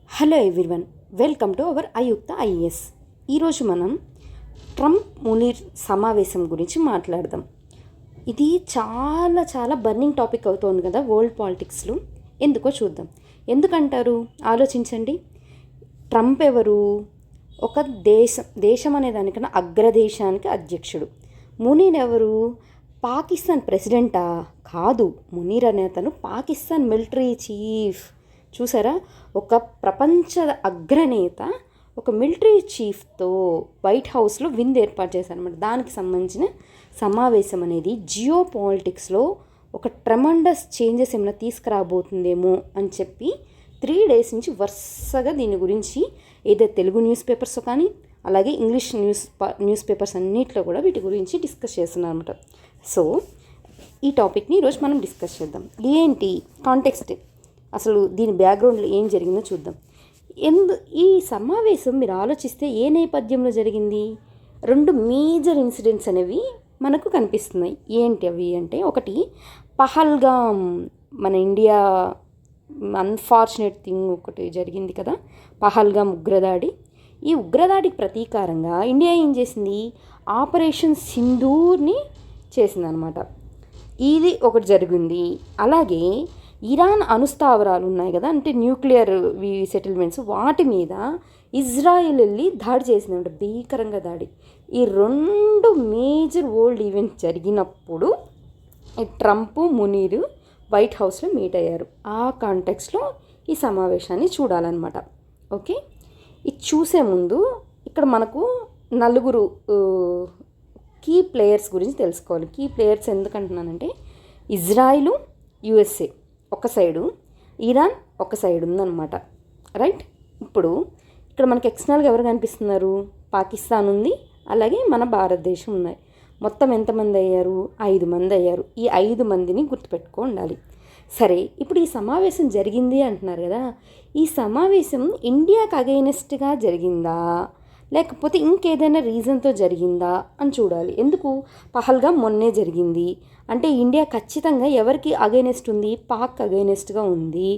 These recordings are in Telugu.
Hello everyone, welcome to our Ayukta IAS. ఈరోజు మనం ట్రంప్ మునీర్ సమావేశం గురించి మాట్లాడదాం. ఇది చాలా చాలా బర్నింగ్ టాపిక్ అవుతోంది కదా వరల్డ్ పాలిటిక్స్లో. ఎందుకో చూద్దాం. ఎందుకంటారు ఆలోచించండి. ట్రంప్ ఎవరు? ఒక దేశం అనే దానికన్నా అగ్రదేశానికి అధ్యక్షుడు. మునీర్ ఎవరు? పాకిస్తాన్ ప్రెసిడెంటా? కాదు. మునీర్ అనే అతను పాకిస్తాన్ మిలిటరీ చీఫ్. చూసారా, ఒక ప్రపంచ అగ్రనేత ఒక మిలిటరీ చీఫ్తో వైట్ హౌస్లో విందు ఏర్పాటు చేశారనమాట. దానికి సంబంధించిన సమావేశం అనేది జియో పాలిటిక్స్లో ఒక ట్రెమండస్ చేంజెస్ ఏమైనా తీసుకురాబోతుందేమో అని చెప్పి 3 days నుంచి వరుసగా దీని గురించి ఏదో తెలుగు న్యూస్ పేపర్స్ కానీ అలాగే ఇంగ్లీష్ న్యూస్ పేపర్స్ అన్నింటిలో కూడా వీటి గురించి డిస్కస్ చేస్తున్నారు అనమాట. సో ఈ టాపిక్ని ఈరోజు మనం డిస్కస్ చేద్దాం. ఏంటి కాంటెక్స్ట్, అసలు దీని బ్యాక్గ్రౌండ్లో ఏం జరిగిందో చూద్దాం. ఈ సమావేశం మీరు ఆలోచిస్తే ఏ నేపథ్యంలో జరిగింది? 2 మేజర్ ఇన్సిడెంట్స్ అనేవి మనకు కనిపిస్తున్నాయి. ఏంటి అవి అంటే, ఒకటి పహల్గామ్, మన ఇండియా అన్ఫార్చునేట్ థింగ్ ఒకటి జరిగింది కదా, పహల్గామ్ ఉగ్రదాడి. ఈ ఉగ్రదాడికి ప్రతీకారంగా ఇండియా ఏం చేసింది? ఆపరేషన్ సింధూర్ని చేసిందనమాట. ఇది ఒకటి జరిగింది. అలాగే ఇరాన్ అణుస్థావరాలు ఉన్నాయి కదా, అంటే న్యూక్లియర్ సెటిల్మెంట్స్, వాటి మీద ఇజ్రాయెల్ వెళ్ళి దాడి చేసిందంట, భీకరంగా దాడి. ఈ 2 మేజర్ వరల్డ్ ఈవెంట్స్ జరిగినప్పుడు ఈ ట్రంప్ మునీర్ వైట్ హౌస్లో మీట్ అయ్యారు. ఆ కాంటెక్స్లో ఈ సమావేశాన్ని చూడాలన్నమాట. ఓకే, ఇది చూసే ముందు ఇక్కడ మనకు 4 కీ ప్లేయర్స్ గురించి తెలుసుకోవాలి. కీ ప్లేయర్స్ ఎందుకంటున్నానంటే, ఇజ్రాయిలు, యుఎస్ఏ ఒక సైడు, ఇరాన్ ఒక సైడ్ ఉందన్నమాట. రైట్. ఇప్పుడు ఇక్కడ మనకి ఎక్స్టర్నల్గా ఎవరు కనిపిస్తున్నారు? పాకిస్తాన్ ఉంది, అలాగే మన భారతదేశం ఉన్నాయి. మొత్తం ఎంతమంది అయ్యారు? 5 మంది అయ్యారు. ఈ 5 మందిని గుర్తుపెట్టుకో ఉండాలి. సరే, ఇప్పుడు ఈ సమావేశం జరిగింది అంటున్నారు కదా, ఈ సమావేశం ఇండియాకి అగైనెస్ట్గా జరిగిందా లేకపోతే ఇంకేదైనా రీజన్తో జరిగిందా అని చూడాలి. ఎందుకు? పహల్గా మొన్నే జరిగింది అంటే ఇండియా ఖచ్చితంగా ఎవరికి అగైనెస్ట్ ఉంది? పాక్ అగైనెస్ట్గా ఉంది.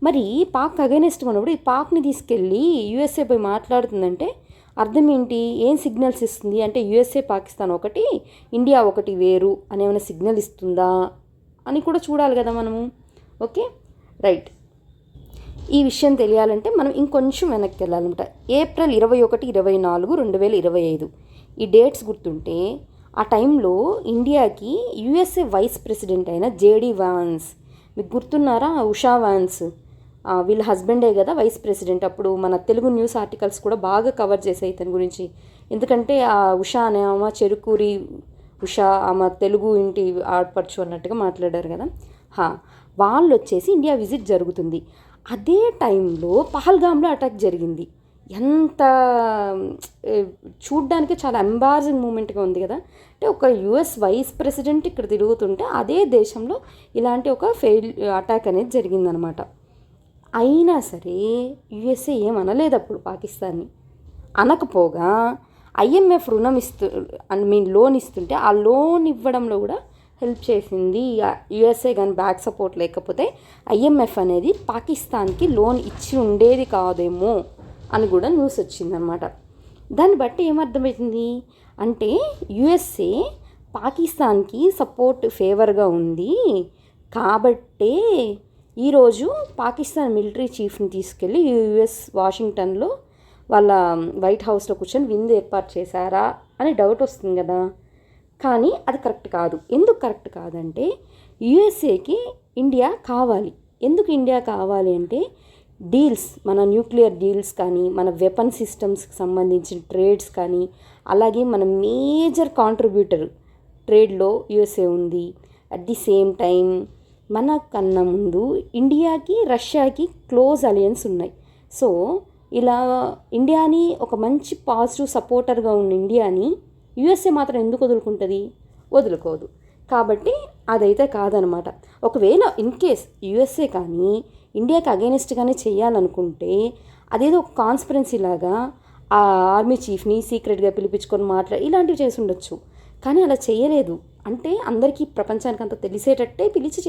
మరి పాక్ అగైనెస్ట్ ఉన్నప్పుడు ఈ పాక్ని తీసుకెళ్ళి యూఎస్ఏ పోయి మాట్లాడుతుందంటే అర్థం ఏంటి? ఏం సిగ్నల్స్ ఇస్తుంది అంటే, యూఎస్ఏ పాకిస్తాన్ ఒకటి, ఇండియా ఒకటి వేరు అనేమైనా సిగ్నల్ ఇస్తుందా అని కూడా చూడాలి కదా మనము. Okay, right. ఈ విషయం తెలియాలంటే మనం ఇంకొంచెం వెనక్కి వెళ్ళాలంట. ఏప్రిల్ 21, 24, 2025 ఈ డేట్స్ గుర్తుంటే, ఆ టైంలో ఇండియాకి యుఎస్ఏ వైస్ ప్రెసిడెంట్ అయిన జేడీ వాన్స్, మీకు గుర్తున్నారా? ఉషా వాన్స్, వీళ్ళ హస్బెండే కదా వైస్ ప్రెసిడెంట్. అప్పుడు మన తెలుగు న్యూస్ ఆర్టికల్స్ కూడా బాగా కవర్ చేసాయి ఇతని గురించి. ఎందుకంటే ఆ ఉషా అనే ఆమె చెరుకూరి ఉషా, ఆమె తెలుగు ఇంటి ఆడపడుచు అన్నట్టుగా మాట్లాడారు కదా. వాళ్ళు వచ్చేసి ఇండియా విజిట్ జరుగుతుంది. అదే టైంలో పహల్గామ్లో అటాక్ జరిగింది. ఎంత చూడ్డానికి చాలా ఎంబారసింగ్ మూమెంట్గా ఉంది కదా. అంటే ఒక యుఎస్ వైస్ ప్రెసిడెంట్ ఇక్కడ తిరుగుతుంటే అదే దేశంలో ఇలాంటి ఒక అటాక్ అనేది జరిగిందనమాట. అయినా సరే యుఎస్ఏ ఏమనలేదు అప్పుడు పాకిస్తాన్ని. అనకపోగా ఐఎంఎఫ్ రుణం లోన్ ఇస్తుంటే ఆ లోన్ ఇవ్వడంలో కూడా హెల్ప్ చేసింది యుఎస్ఏ. కానీ బ్యాక్ సపోర్ట్ లేకపోతే ఐఎంఎఫ్ అనేది పాకిస్తాన్కి లోన్ ఇచ్చి ఉండేది కాదేమో అని కూడా న్యూస్ వచ్చిందనమాట. దాన్ని బట్టి ఏమర్థమవుతుంది అంటే, యుఎస్ఏ పాకిస్తాన్కి సపోర్ట్ ఫేవర్గా ఉంది కాబట్టే ఈరోజు పాకిస్తాన్ మిలిటరీ చీఫ్ని తీసుకెళ్ళి యుఎస్ వాషింగ్టన్లో వాళ్ళ వైట్ హౌస్లో కూర్చొని విందు ఏర్పాటు చేశారా అని డౌట్ వస్తుంది కదా. కానీ అది కరెక్ట్ కాదు. ఎందుకు కరెక్ట్ కాదంటే, యుఎస్ఏకి ఇండియా కావాలి. ఎందుకు ఇండియా కావాలి అంటే, డీల్స్, మన న్యూక్లియర్ డీల్స్ కానీ, మన వెపన్ సిస్టమ్స్కి సంబంధించిన ట్రేడ్స్ కానీ, అలాగే మన మేజర్ కాంట్రిబ్యూటర్ ట్రేడ్లో యుఎస్ఏ ఉంది. అట్ ది సేమ్ టైం మన కన్నా ముందు ఇండియాకి రష్యాకి క్లోజ్ అలయన్స్ ఉన్నాయి. సో ఇలా ఇండియాని ఒక మంచి పాజిటివ్ సపోర్టర్గా ఉన్న ఇండియాని యుఎస్ఏ మాత్రం ఎందుకు వదులుకుంటుంది? వదులుకోదు. కాబట్టి అదైతే కాదనమాట. ఒకవేళ ఇన్ కేస్ యుఎస్ఏ కానీ ఇండియాకి అగైనెస్ట్గానే చేయాలనుకుంటే అదేదో ఒక కాన్స్పరెన్సీ లాగా ఆ ఆర్మీ చీఫ్ని సీక్రెట్గా పిలిపించుకొని ఇలాంటివి చేసి ఉండొచ్చు. కానీ అలా చేయలేదు. అంటే అందరికీ ప్రపంచానికి అంతా తెలిసేటట్టే పిలిచి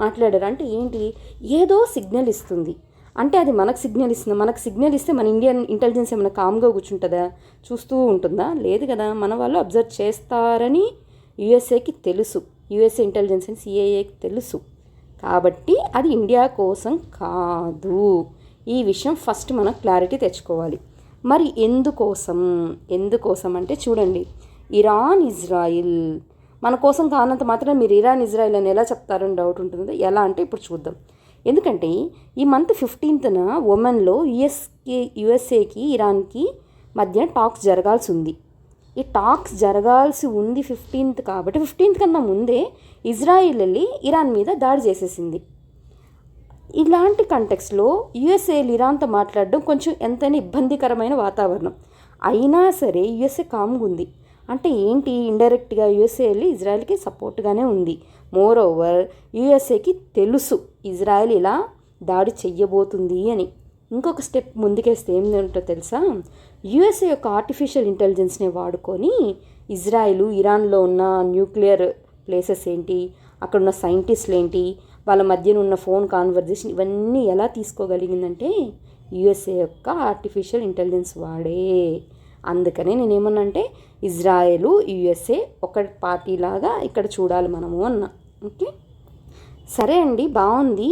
మాట్లాడారు. అంటే ఏంటి? ఏదో సిగ్నల్ ఇస్తుంది. అంటే అది మనకు సిగ్నల్ ఇస్తుంది. మనకు సిగ్నల్ ఇస్తే మన ఇండియన్ ఇంటెలిజెన్స్ ఏమైనా కామ్గా కూర్చుంటుందా, చూస్తూ ఉంటుందా? లేదు కదా. మన వాళ్ళు అబ్జర్వ్ చేస్తారని యుఎస్ఏకి తెలుసు, యుఎస్ఏ ఇంటెలిజెన్స్ అని సిఐఏకి తెలుసు. కాబట్టి అది ఇండియా కోసం కాదు. ఈ విషయం ఫస్ట్ మనం క్లారిటీ తెచ్చుకోవాలి. మరి ఎందుకోసం అంటే చూడండి, ఇరాన్ ఇజ్రాయిల్ మన కోసం కానంత మాత్రం మీరు ఇరాన్ ఇజ్రాయిల్ అని ఎలా చెప్తారని డౌట్ ఉంటుంది. ఎలా అంటే ఇప్పుడు చూద్దాం. ఎందుకంటే ఈ మంత్ 15న ఒమన్లో యుఎస్ఏకి ఇరాన్కి మధ్య టాక్స్ జరగాల్సి ఉంది. ఈ టాక్స్ జరగాల్సి ఉంది 15th. కాబట్టి 15th కన్నా ముందే ఇజ్రాయిల్ వెళ్ళి ఇరాన్ మీద దాడి చేసేసింది. ఇలాంటి కంటెక్స్లో యుఎస్ఏలు ఇరాన్తో మాట్లాడడం కొంచెం ఎంతైనా ఇబ్బందికరమైన వాతావరణం. అయినా సరే యుఎస్ఏ కామ్గా ఉంది. అంటే ఏంటి, ఇండైరెక్ట్గా యుఎస్ఏ వెళ్ళి ఇజ్రాయెల్కి సపోర్ట్గానే ఉంది. మోర్ ఓవర్ యుఎస్ఏకి తెలుసు ఇజ్రాయెల్ ఇలా దాడి చెయ్యబోతుంది అని. ఇంకొక స్టెప్ ముందుకేస్తే ఏమిటో తెలుసా, యుఎస్ఏ యొక్క ఆర్టిఫిషియల్ ఇంటెలిజెన్స్ని వాడుకొని ఇజ్రాయిల్ ఇరాన్లో ఉన్న న్యూక్లియర్ ప్లేసెస్ ఏంటి, అక్కడ ఉన్న సైంటిస్టులు ఏంటి, వాళ్ళ మధ్యన ఉన్న ఫోన్ కాన్వర్జేషన్ ఇవన్నీ ఎలా తీసుకోగలిగిందంటే యుఎస్ఏ యొక్క ఆర్టిఫిషియల్ ఇంటెలిజెన్స్ వాడే. అందుకనే నేనేమన్నంటే ఇజ్రాయెల్ యుఎస్ఏ ఒక పార్టీలాగా ఇక్కడ చూడాలి మనము అన్న. ఓకే, సరే అండి, బాగుంది.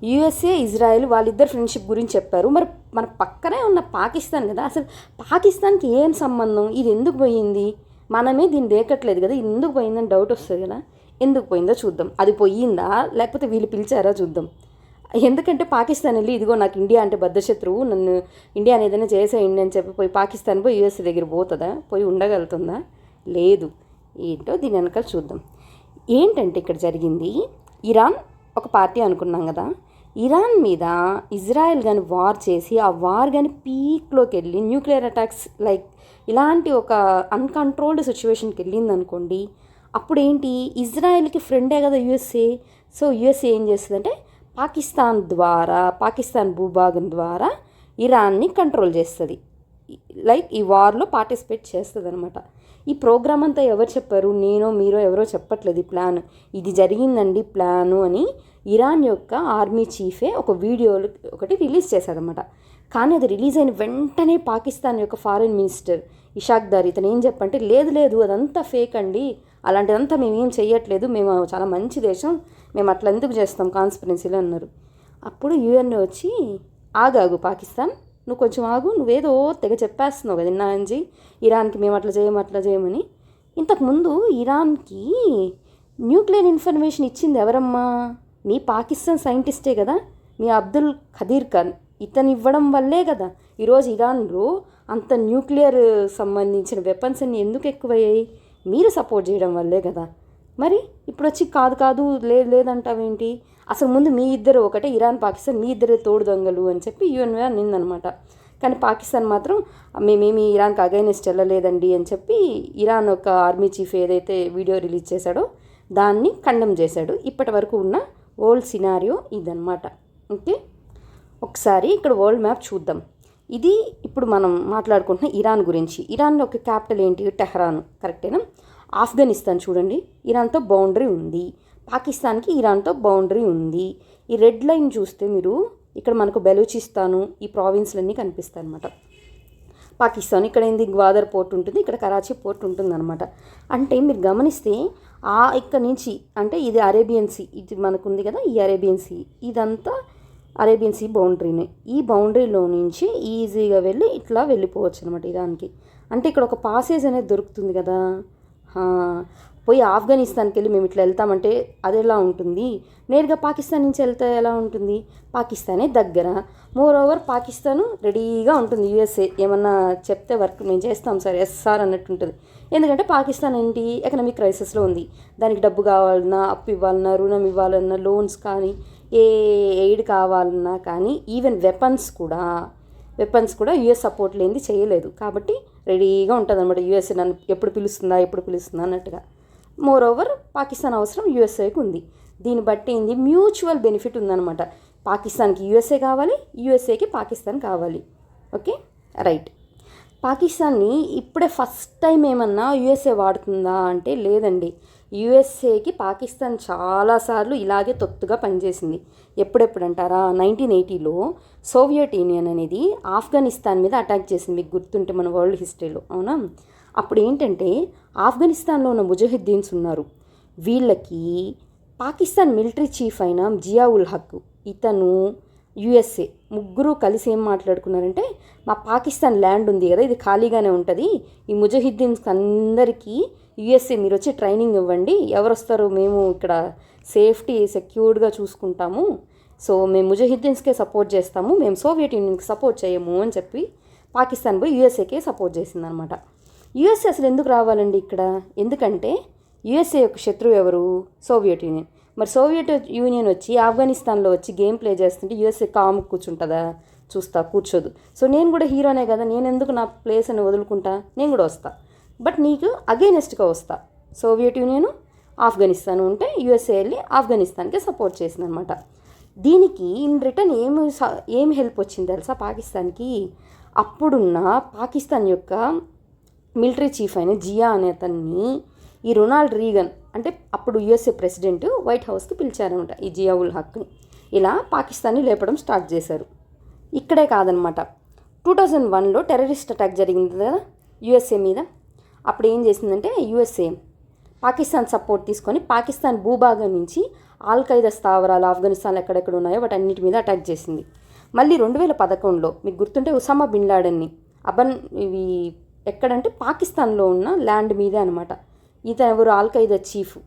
యుఎస్ఏ ఇజ్రాయెల్ వాళ్ళిద్దరు ఫ్రెండ్షిప్ గురించి చెప్పారు. మరి మన పక్కనే ఉన్న పాకిస్తాన్ కదా, అసలు పాకిస్తాన్కి ఏం సంబంధం, ఇది ఎందుకు పోయింది, మనమే దీన్ని దేకట్లేదు కదా, ఇది ఎందుకు పోయిందని డౌట్ వస్తుంది కదా. ఎందుకు పోయిందో చూద్దాం. అది పోయిందా లేకపోతే వీళ్ళు పిలిచారా చూద్దాం. ఎందుకంటే పాకిస్తాన్ వెళ్ళి ఇదిగో నాకు ఇండియా అంటే బద్ధశత్రువు, నన్ను ఇండియాని ఏదైనా చేసేయండి అని చెప్పి పోయి పాకిస్తాన్ పోయి యుఎస్ఏ దగ్గర పోతుందా, పోయి ఉండగలుగుతుందా? లేదు. ఏంటో దీని వెనకాల చూద్దాం. ఏంటంటే ఇక్కడ జరిగింది, ఇరాన్ ఒక పార్టీ అనుకున్నాం కదా, ఇరాన్ మీద ఇజ్రాయెల్ కానీ వార్ చేసి ఆ వార్ కానీ పీక్లోకి వెళ్ళి న్యూక్లియర్ అటాక్స్ లైక్ ఇలాంటి ఒక అన్కంట్రోల్డ్ సిచ్యువేషన్కి వెళ్ళింది అనుకోండి. అప్పుడు ఏంటి, ఇజ్రాయెల్కి ఫ్రెండే కదా యుఎస్ఏ. సో యుఎస్ఏ ఏం చేస్తుందంటే పాకిస్తాన్ భూభాగం ద్వారా ఇరాన్ని కంట్రోల్ చేస్తుంది, లైక్ ఈ వార్లో పార్టిసిపేట్ చేస్తుంది అనమాట. ఈ ప్రోగ్రామ్ అంతా ఎవరు చెప్పారు, నేనో మీరో ఎవరో చెప్పట్లేదు. ఈ ప్లాన్ ఇది జరిగిందండి ప్లాను అని ఇరాన్ యొక్క ఆర్మీ చీఫే ఒక వీడియో ఒకటి రిలీజ్ చేశాడనమాట. కానీ అది రిలీజ్ అయిన వెంటనే పాకిస్తాన్ యొక్క ఫారిన్ మినిస్టర్ ఇషాక్ దార్ ఇతను ఏం చెప్పంటే లేదు అదంతా ఫేక్ అండి, అలాంటిదంతా మేమేం చెయ్యట్లేదు, మేము చాలా మంచి దేశం, మేము అట్లా ఎందుకు చేస్తాం కాన్స్పిరెన్సీలో అన్నారు. అప్పుడు యూఎన్ఏ వచ్చి ఆగాగు పాకిస్తాన్, నువ్వు కొంచెం ఆగు, నువ్వేదో తెగ చెప్పేస్తున్నావు కదా ఇన్నాంచి ఇరాన్కి మేము అట్లా చేయమని. ఇంతకుముందు ఇరాన్కి న్యూక్లియర్ ఇన్ఫర్మేషన్ ఇచ్చింది ఎవరమ్మా, మీ పాకిస్తాన్ సైంటిస్టే కదా, మీ అబ్దుల్ ఖదీర్ ఖాన్. ఇతను ఇవ్వడం వల్లే కదా ఈరోజు ఇరాన్లో అంత న్యూక్లియర్ సంబంధించిన వెపన్స్ అన్ని ఎందుకు ఎక్కువయ్యాయి, మీరు సపోర్ట్ చేయడం వల్లే కదా. మరి ఇప్పుడు వచ్చి కాదు లేదంటావేంటి, అసలు ముందు మీ ఇద్దరు ఒకటే, ఇరాన్ పాకిస్తాన్ మీ ఇద్దరే తోడు దొంగలు అని చెప్పి యుఎన్ఏ అనిందనమాట. కానీ పాకిస్తాన్ మాత్రం మేమేమి ఇరాన్కి అగైనెస్ట్ వెళ్ళలేదండి అని చెప్పి ఇరాన్ యొక్క ఆర్మీ చీఫ్ ఏదైతే వీడియో రిలీజ్ చేశాడో దాన్ని కండెమ్ చేశాడు. ఇప్పటి వరకు ఉన్న వరల్డ్ సినారియో ఇదనమాట. ఓకే, ఒకసారి ఇక్కడ వరల్డ్ మ్యాప్ చూద్దాం. ఇది ఇప్పుడు మనం మాట్లాడుకుంటున్న ఇరాన్ గురించి. ఇరాన్ యొక్క క్యాపిటల్ ఏంటి, టెహ్రాన్, కరెక్టేనా. ఆఫ్ఘనిస్తాన్ చూడండి, ఇరాన్తో బౌండరీ ఉంది. పాకిస్తాన్కి ఇరాన్తో బౌండరీ ఉంది. ఈ రెడ్ లైన్ చూస్తే మీరు ఇక్కడ మనకు బెలూచిస్తాను ఈ ప్రావిన్స్లన్నీ కనిపిస్తాయి అనమాట. పాకిస్తాన్ ఇక్కడ ఏంది, గ్వాదర్ పోర్ట్ ఉంటుంది, ఇక్కడ కరాచీ పోర్ట్ ఉంటుంది అనమాట. అంటే మీరు గమనిస్తే ఇక్కడ నుంచి అంటే ఇది అరేబియన్ సీ, ఇది మనకుంది కదా, ఈ అరేబియన్ సీ, ఇదంతా అరేబియన్ సీ బౌండరీనే. ఈ బౌండరీలో నుంచి ఈజీగా వెళ్ళి ఇట్లా వెళ్ళిపోవచ్చు అనమాట ఇరాన్కి. అంటే ఇక్కడ ఒక పాసేజ్ అనేది దొరుకుతుంది కదా. పోయి ఆఫ్ఘనిస్తాన్కి వెళ్ళి మేము ఇట్లా వెళ్తామంటే అది ఎలా ఉంటుంది, నేరుగా పాకిస్తాన్ నుంచి వెళ్తే ఎలా ఉంటుంది, పాకిస్తానే దగ్గర. మోర్ ఓవర్ పాకిస్తాను రెడీగా ఉంటుంది, యుఎస్ఏ ఏమన్నా చెప్తే వర్క్ మేము చేస్తాం సార్, ఎస్ సార్ అన్నట్టు ఉంటుంది. ఎందుకంటే పాకిస్తాన్ ఏంటి, ఎకనామిక్ క్రైసిస్లో ఉంది, దానికి డబ్బు కావాలన్నా, అప్పు ఇవ్వాలన్నా, రుణం ఇవ్వాలన్నా, లోన్స్ కానీ ఏ ఎయిడ్ కావాలన్నా కానీ, ఈవెన్ వెపన్స్ కూడా యుఎస్ సపోర్ట్ లేనిది చేయలేదు. కాబట్టి రెడీగా ఉంటుంది అనమాట యుఎస్ఏ నన్ను ఎప్పుడు పిలుస్తుందా అన్నట్టుగా. మోర్ ఓవర్ పాకిస్తాన్ అవసరం యుఎస్ఏకి ఉంది. దీన్ని బట్టి ఏంది, మ్యూచువల్ బెనిఫిట్ ఉందన్నమాట. పాకిస్తాన్కి యుఎస్ఏ కావాలి, యుఎస్ఏకి పాకిస్తాన్ కావాలి. Okay, right. పాకిస్తాన్ని ఇప్పుడే ఫస్ట్ టైం ఏమన్నా యుఎస్ఏ వాడుతుందా అంటే లేదండి. యుఎస్ఏకి పాకిస్తాన్ చాలాసార్లు ఇలాగే తొత్తుగా పనిచేసింది. ఎప్పుడెప్పుడంటారా 1980లో సోవియట్ యూనియన్ అనేది ఆఫ్ఘనిస్తాన్ మీద అటాక్ చేసింది, మీకు గుర్తుంటే మన వరల్డ్ హిస్టరీలో, అవునా? అప్పుడు ఏంటంటే ఆఫ్ఘనిస్తాన్లో ఉన్న ముజాహిద్దీన్స్ ఉన్నారు, వీళ్ళకి పాకిస్తాన్ మిలిటరీ చీఫ్ అయిన జియా ఉల్ హక్, ఇతను యుఎస్ఏ ముగ్గురు కలిసి ఏం మాట్లాడుకున్నారంటే, మా పాకిస్తాన్ ల్యాండ్ ఉంది కదా, ఇది ఖాళీగానే ఉంటుంది, ఈ ముజాహిద్దీన్స్ అందరికీ యుఎస్ఏ మీరు వచ్చి ట్రైనింగ్ ఇవ్వండి, ఎవరు వస్తారో మేము ఇక్కడ సేఫ్టీ సెక్యూర్డ్గా చూసుకుంటాము, సో మేము ముజాహిద్దీన్స్కే సపోర్ట్ చేస్తాము, మేము సోవియట్ యూనియన్కి సపోర్ట్ చేయము అని చెప్పి పాకిస్తాన్ పోయి యుఎస్ఏకే సపోర్ట్ చేసిందనమాట. యుఎస్ఏ అసలు ఎందుకు రావాలండి ఇక్కడ? ఎందుకంటే యుఎస్ఏ యొక్క శత్రువు ఎవరు? Soviet union. మరి సోవియట్ యూనియన్ వచ్చి ఆఫ్ఘనిస్తాన్లో వచ్చి గేమ్ ప్లే చేస్తుంటే యుఎస్ఏ కాము కూర్చుంటుందా? కూర్చోదు. సో నేను కూడా హీరోనే కదా, నేను ఎందుకు నా ప్లేస్ అని వదులుకుంటా, నేను కూడా వస్తా, బట్ నీకు అగైనెస్ట్గా వస్తా. సోవియట్ యూనియన్ ఆఫ్ఘనిస్తాన్ ఉంటే యుఎస్ఏ వెళ్ళి ఆఫ్ఘనిస్తాన్కి సపోర్ట్ చేసిందనమాట. దీనికి ఇన్ రిటర్న్ ఏమి హెల్ప్ వచ్చింది తెలుసా పాకిస్తాన్కి? అప్పుడున్న పాకిస్తాన్ యొక్క మిలిటరీ చీఫ్ అయిన జియా అనే అతన్ని ఈ రొనాల్డ్ రీగన్, అంటే అప్పుడు యుఎస్ఏ ప్రెసిడెంట్, వైట్ హౌస్కి పిలిచారనమాట ఈ జియా ఉల్ హక్ని. ఇలా పాకిస్తాన్ని లేపడం స్టార్ట్ చేశారు. ఇక్కడే కాదనమాట, 2001లో టెర్రరిస్ట్ అటాక్ జరిగింది కదా యుఎస్ఏ మీద. అప్పుడు ఏం చేసిందంటే యుఎస్ఏ పాకిస్తాన్ సపోర్ట్ తీసుకొని పాకిస్తాన్ భూభాగం నుంచి ఆల్ఖైదా స్థావరాలు ఆఫ్ఘనిస్తాన్లో ఎక్కడెక్కడ ఉన్నాయో వాటి అన్నిటి మీద అటాక్ చేసింది. మళ్ళీ 2011లో మీకు గుర్తుంటే ఉసామా బిన్ లాడెన్ని ఇవి ఎక్కడంటే పాకిస్తాన్లో ఉన్న ల్యాండ్ మీదే అనమాట. ఇతను ఎవరు? ఆల్ఖైదా చీఫ్,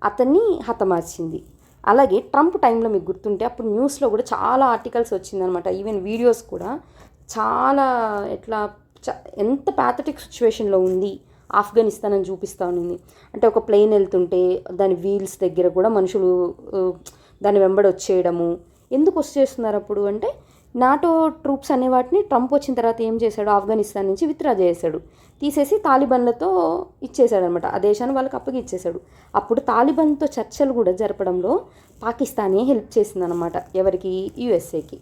అతన్ని హతమార్చింది. అలాగే ట్రంప్ టైంలో మీకు గుర్తుంటే అప్పుడు న్యూస్లో కూడా చాలా ఆర్టికల్స్ వచ్చిందనమాట, ఈవెన్ వీడియోస్ కూడా. చాలా ఎంత ప్యాథటిక్ సిచ్యువేషన్లో ఉంది ఆఫ్ఘనిస్తాన్ అని చూపిస్తూ ఉంది. అంటే ఒక ప్లేన్ వెళ్తుంటే దాని వీల్స్ దగ్గర కూడా మనుషులు దాని వెంబడి వచ్చేయడము. ఎందుకు వచ్చేస్తున్నారు అప్పుడు అంటే, నాటో ట్రూప్స్ అనే వాటిని ట్రంప్ వచ్చిన తర్వాత ఏం చేశాడు, ఆఫ్ఘనిస్తాన్ నుంచి విత్డ్రా చేశాడు, తీసేసి తాలిబాన్లతో ఇచ్చేశాడు అనమాట, ఆ దేశాన్ని వాళ్ళకి అప్పగిచ్చేశాడు. అప్పుడు తాలిబాన్తో చర్చలు కూడా జరపడంలో పాకిస్తానే హెల్ప్ చేసిందనమాట, ఎవరికి? యుఎస్ఏకి.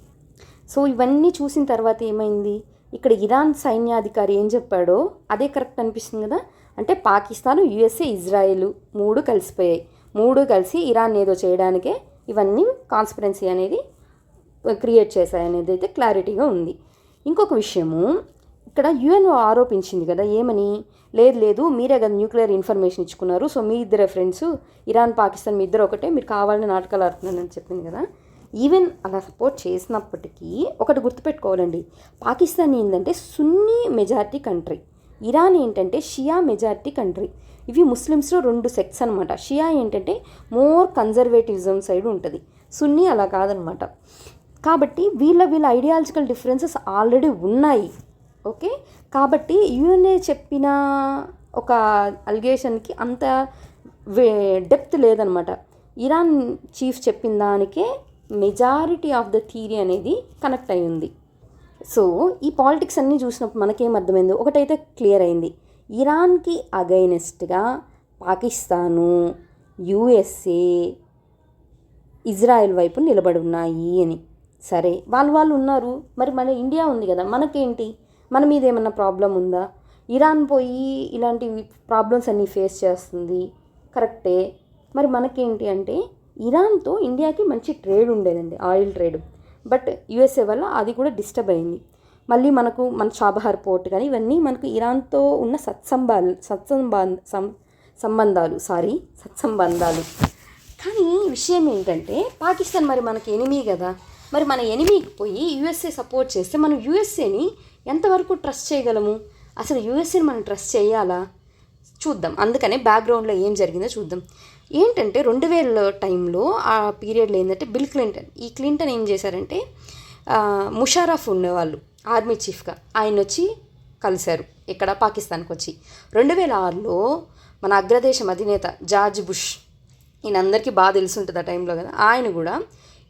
సో ఇవన్నీ చూసిన తర్వాత ఏమైంది, ఇక్కడ ఇరాన్ సైన్యాధికారి ఏం చెప్పాడో అదే కరెక్ట్ అనిపిస్తుంది కదా. అంటే పాకిస్తాన్, యుఎస్ఏ, ఇజ్రాయెల్ మూడు కలిసిపోయాయి, మూడు కలిసి ఇరాన్ ఏదో చేయడానికే ఇవన్నీ కాన్స్పిరెన్సీ అనేది క్రియేట్ చేశాయనేది అయితే క్లారిటీగా ఉంది. ఇంకొక విషయము, ఇక్కడ యుఎన్ ఆరోపించింది కదా, ఏమని? లేదు మీరే కదా న్యూక్లియర్ ఇన్ఫర్మేషన్ ఇచ్చుకున్నారు, సో మీ ఇద్దరే ఫ్రెండ్స్, ఇరాన్ పాకిస్తాన్ మీ ఇద్దరు ఒకటే, మీరు కావాలని నాటకాలు ఆడుతున్నారని చెప్పింది కదా. ఈవెన్ అలా సపోర్ట్ చేసినప్పటికీ ఒకటి గుర్తుపెట్టుకోవాలండి, పాకిస్తాన్ ఏంటంటే సున్నీ మెజారిటీ కంట్రీ, ఇరాన్ ఏంటంటే షియా మెజారిటీ కంట్రీ. ఇవి ముస్లిమ్స్లో రెండు సెక్ట్స్ అనమాట. షియా ఏంటంటే మోర్ కన్జర్వేటివిజం సైడ్ ఉంటుంది, సున్నీ అలా కాదనమాట. కాబట్టి వీళ్ళ ఐడియాలజికల్ డిఫరెన్సెస్ ఆల్రెడీ ఉన్నాయి, ఓకే. కాబట్టి యుఎన్ఏ చెప్పిన ఒక అలిగేషన్కి అంత డెప్త్ లేదనమాట. ఇరాన్ చీఫ్ చెప్పిన దానికే మెజారిటీ ఆఫ్ ద థియరీ అనేది కనెక్ట్ అయి ఉంది. సో ఈ పాలిటిక్స్ అన్నీ చూసినప్పుడు మనకేం అర్థమైంది, ఒకటైతే క్లియర్ అయింది, ఇరాన్కి అగైనెస్ట్గా పాకిస్తాను, యుఎస్ఏ, ఇజ్రాయెల్ వైపు నిలబడి ఉన్నాయి అని. సరే వాళ్ళు ఉన్నారు, మరి మన ఇండియా ఉంది కదా, మనకేంటి? మన మీద ఏమన్నా ప్రాబ్లం ఉందా? ఇరాన్ పోయి ఇలాంటి ప్రాబ్లమ్స్ అన్నీ ఫేస్ చేస్తుంది, కరెక్టే. మరి మనకేంటి అంటే, ఇరాన్తో ఇండియాకి మంచి ట్రేడ్ ఉండేదండి, ఆయిల్ ట్రేడ్. బట్ యుఎస్ఏ వల్ల అది కూడా డిస్టర్బ్ అయింది. మళ్ళీ మన చాబహార్ పోర్ట్ కానీ ఇవన్నీ మనకు ఇరాన్తో ఉన్న సత్సంబంధాలు. కానీ విషయం ఏంటంటే, పాకిస్తాన్ మరి మనకి ఎనిమీ కదా, మరి మన ఎనిమీకి పోయి యుఎస్ఏ సపోర్ట్ చేస్తే మనం యుఎస్ఏని ఎంతవరకు ట్రస్ట్ చేయగలము? అసలు యుఎస్ఏని మనం ట్రస్ట్ చేయాలా? చూద్దాం. అందుకనే బ్యాక్గ్రౌండ్లో ఏం జరిగిందో చూద్దాం. ఏంటంటే 2000 టైంలో ఆ పీరియడ్లో ఏంటంటే ఈ క్లింటన్ ఏం చేశారంటే, ముషారఫ్ ఉండేవాళ్ళు ఆర్మీ చీఫ్గా, ఆయన వచ్చి కలిశారు ఇక్కడ పాకిస్తాన్కి వచ్చి. 2006లో మన అగ్రదేశం అధినేత జార్జ్ బుష్, ఈయన అందరికీ బాగా తెలుసుంటుంది ఆ టైంలో కదా, ఆయన కూడా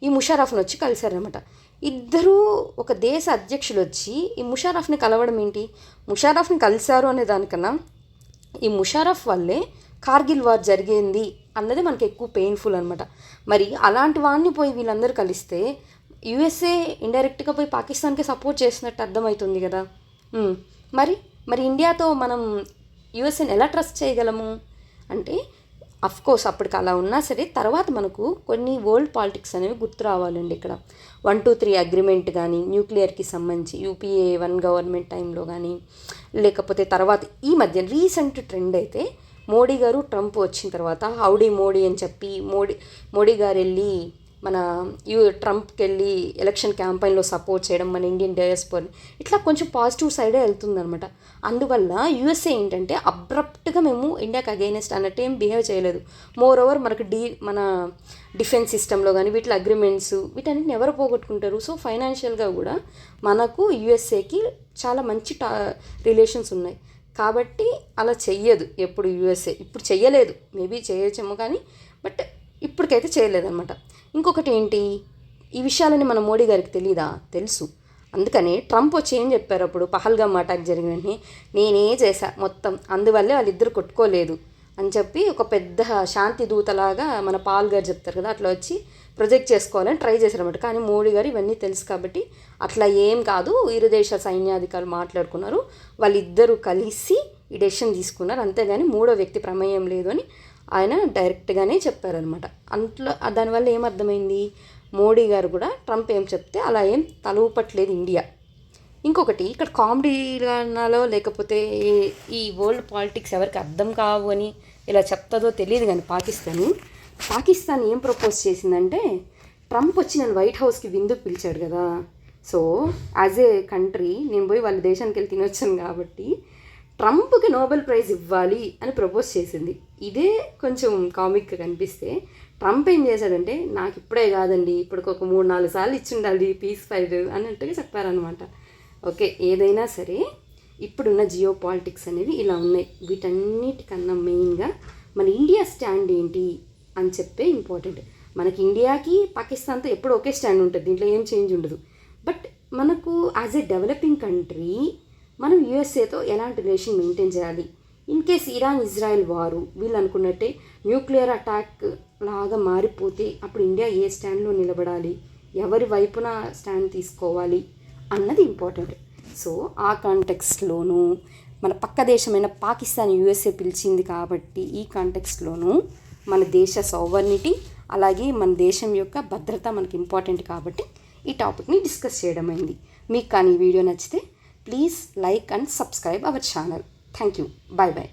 ఈ ముషారఫ్ని వచ్చి కలిశారనమాట. ఇద్దరూ ఒక దేశ అధ్యక్షులు వచ్చి ఈ ముషారఫ్ని కలవడం ఏంటి, ముషారఫ్ని కలిశారు అనే దానికన్నా ఈ ముషారఫ్ వల్లే కార్గిల్ వార్ జరిగింది అన్నది మనకి ఎక్కువ పెయిన్ఫుల్ అనమాట. మరి అలాంటి వాడిని పోయి వీళ్ళందరూ కలిస్తే యుఎస్ఏ ఇండైరెక్ట్గా పోయి పాకిస్తాన్కి సపోర్ట్ చేసినట్టు అర్థమవుతుంది కదా. మరి ఇండియాతో మనం యుఎస్ఏని ఎలా ట్రస్ట్ చేయగలము అంటే, కోర్స్ అప్పటికి అలా ఉన్నా సరే తర్వాత మనకు కొన్ని వరల్డ్ పాలిటిక్స్ అనేవి గుర్తు రావాలండి. ఇక్కడ 123 అగ్రిమెంట్ కానీ, న్యూక్లియర్కి సంబంధించి UPA 1 గవర్నమెంట్ టైంలో కానీ, లేకపోతే తర్వాత ఈ మధ్య రీసెంట్ ట్రెండ్ అయితే మోడీ గారు ట్రంప్ వచ్చిన తర్వాత హౌడీ మోడీ అని చెప్పి మోడీ గారు వెళ్ళి మన ట్రంప్కి వెళ్ళి ఎలక్షన్ క్యాంపెయిన్లో సపోర్ట్ చేయడం, మన ఇండియన్ డయాస్పోరా ఇట్లా కొంచెం పాజిటివ్ సైడే వెళ్తుందనమాట. అందువల్ల USA ఏంటంటే అబ్రప్ట్గా మేము ఇండియాకి అగైనెస్ట్ అన్నట్టు ఏం బిహేవ్ చేయలేదు. మోర్ ఓవర్ మనకు మన డిఫెన్స్ సిస్టంలో కానీ వీటిలో అగ్రిమెంట్స్ వీటన్నిటిని ఎవరు పోగొట్టుకుంటారు. సో ఫైనాన్షియల్గా కూడా మనకు USAకి చాలా మంచి రిలేషన్స్ ఉన్నాయి. కాబట్టి అలా చెయ్యదు ఎప్పుడు USA. ఇప్పుడు చెయ్యలేదు, మేబీ చేయొచ్చేమో కానీ బట్ ఇప్పటికైతే చేయలేదన్నమాట. ఇంకొకటి ఏంటి, ఈ విషయాలని మన మోడీ గారికి తెలీదా? తెలుసు. అందుకని ట్రంప్ వచ్చి ఏం చెప్పారు అప్పుడు పహల్గామ్ అటాక్ జరిగినని, నేనే చేశా మొత్తం, అందువల్లే వాళ్ళిద్దరు కొట్టుకోలేదు అని చెప్పి ఒక పెద్ద శాంతి దూతలాగా మన పాల్ గారు చెప్తారు కదా, అట్లా వచ్చి ప్రొజెక్ట్ చేసుకోవాలని ట్రై చేశారన్నమాట. కానీ మోడీ గారు ఇవన్నీ తెలుసు కాబట్టి అట్లా ఏం కాదు, ఇరు దేశ సైన్యాధికారులు మాట్లాడుకున్నారు, వాళ్ళిద్దరూ కలిసి ఈ డెసిషన్ తీసుకున్నారు, అంతేగాని మూడో వ్యక్తి ప్రమేయం లేదు అని ఆయన డైరెక్ట్గానే చెప్పారనమాట. అంట్లో దానివల్ల ఏమర్థమైంది, మోడీ గారు కూడా ట్రంప్ ఏం చెప్తే అలా ఏం తలూపట్లేదు ఇండియా. ఇంకొకటి ఇక్కడ కామెడీలో లేకపోతే ఈ వరల్డ్ పాలిటిక్స్ ఎవరికి అర్థం కావు అని ఇలా చెప్తుందో తెలియదు కానీ పాకిస్తాన్ ఏం ప్రపోజ్ చేసిందంటే, ట్రంప్ వచ్చి నన్ను వైట్ హౌస్కి విందుకు పిలిచాడు కదా, సో యాజ్ ఏ కంట్రీ నేను పోయి వాళ్ళ దేశానికి వెళ్ళి తినొచ్చాను కాబట్టి ట్రంప్కి నోబెల్ ప్రైజ్ ఇవ్వాలి అని ప్రపోజ్ చేసింది. ఇదే కొంచెం కామిక్గా కనిపిస్తే ట్రంప్ ఏం చేశాడంటే, నాకు ఇప్పుడే కాదండి ఇప్పటికి ఒక 3-4 సార్లు ఇచ్చి ఉండాలి పీస్ ప్రైజ్ అన్నట్టుగా చెప్పారనమాట. ఓకే, ఏదైనా సరే ఇప్పుడున్న జియో పాలిటిక్స్ అనేవి ఇలా ఉన్నాయి. వీటన్నిటికన్నా మెయిన్గా మన ఇండియా స్టాండ్ ఏంటి అని చెప్పే ఇంపార్టెంట్. మనకి ఇండియాకి పాకిస్తాన్తో ఎప్పుడు ఒకే స్టాండ్ ఉంటుంది, దీంట్లో ఏం చేంజ్ ఉండదు. బట్ మనకు యాజ్ ఏ డెవలపింగ్ కంట్రీ మనం USAతో ఎలాంటి రిలేషన్ మెయింటైన్ చేయాలి, ఇన్ కేస్ ఇరాన్ ఇజ్రాయెల్ వారు వీళ్ళు అనుకున్నట్టే న్యూక్లియర్ అటాక్ లాగా మారిపోతే అప్పుడు ఇండియా ఏ స్టాండ్లో నిలబడాలి, ఎవరి వైపున స్టాండ్ తీసుకోవాలి అన్నది ఇంపార్టెంట్. సో ఆ కాంటెక్స్ట్లోనూ మన పక్క దేశమైన పాకిస్తాన్ USA పిలిచింది కాబట్టి ఈ కాంటెక్స్ట్లోనూ మన దేశ సౌవర్నిటీ అలాగే మన దేశం యొక్క భద్రత మనకి ఇంపార్టెంట్ కాబట్టి ఈ టాపిక్ని డిస్కస్ చేయడం అయింది. మీకు కానీ ఈ వీడియో నచ్చితే please like and subscribe our channel. Thank you. Bye bye.